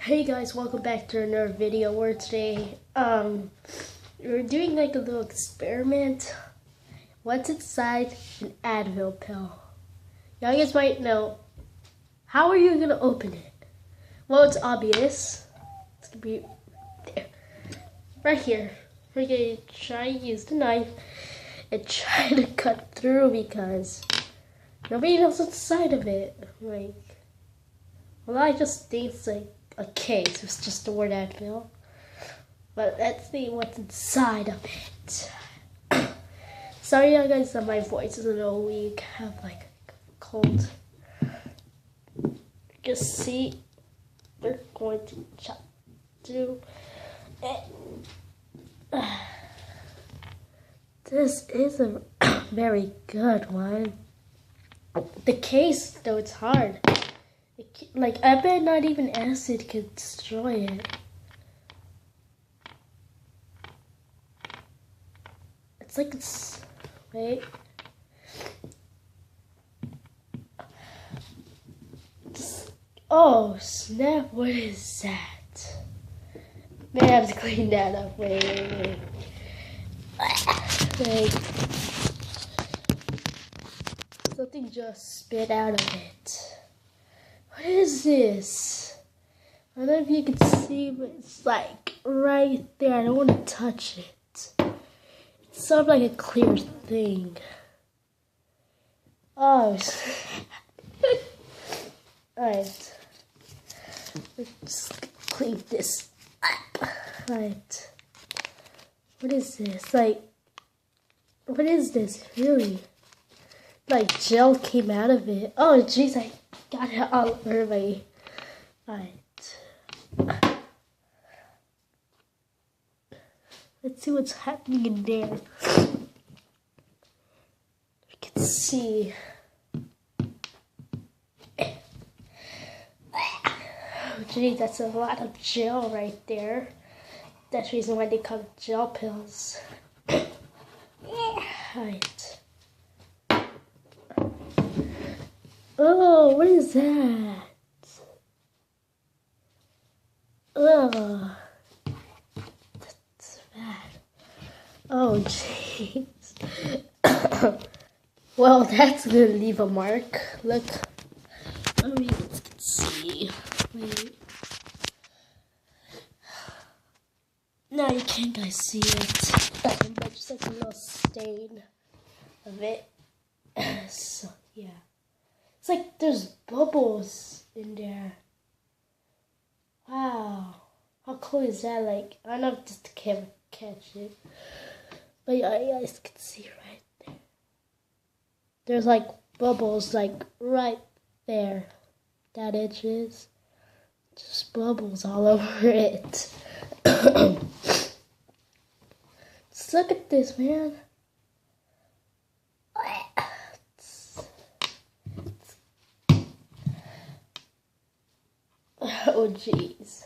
Hey guys, welcome back to another video where today we're doing like a little experiment. What's inside an advil pill? Y'all guys might know, how are you gonna open it? Well, it's obvious. It's gonna be there. Right here. We're gonna try to use the knife and try to cut through because nobody knows what's inside of it. Well, I just think it's like a case. It's just the word advil. But let's see what's inside of it. Sorry guys that my voice is a little weak. I have like a cold. Just see, we're going to chop through it. This is a very good one. The case, though, it's hard. I bet not even acid could destroy it. It's like it's... Wait. Oh, snap. What is that? Man, I have to clean that up. Wait. Something just spit out of it. What is this? I don't know if you can see, but it's like right there. I don't want to touch it. It sounds like a clear thing. Oh. Alright. Let's clean this up. Alright. What is this? What is this? Really? Like gel came out of it. Oh, jeez, I got it all over me. Alright. Let's see what's happening in there. You can see. Oh, geez, that's a lot of gel right there. That's the reason why they call it gel pills. Alright. Oh, what is that? Oh, that's bad. Oh, jeez. Well, that's gonna leave a mark. Look. Let me see. Wait. Now you can't guys see it. But just like a little stain of it. So, yeah. It's like there's bubbles in there. Wow. How cool is that? Like, I don't know if just the camera catch it. But yeah, you guys can see right there. There's like bubbles like right there. That edge is. Just bubbles all over it. Just look at this, man. Oh, jeez.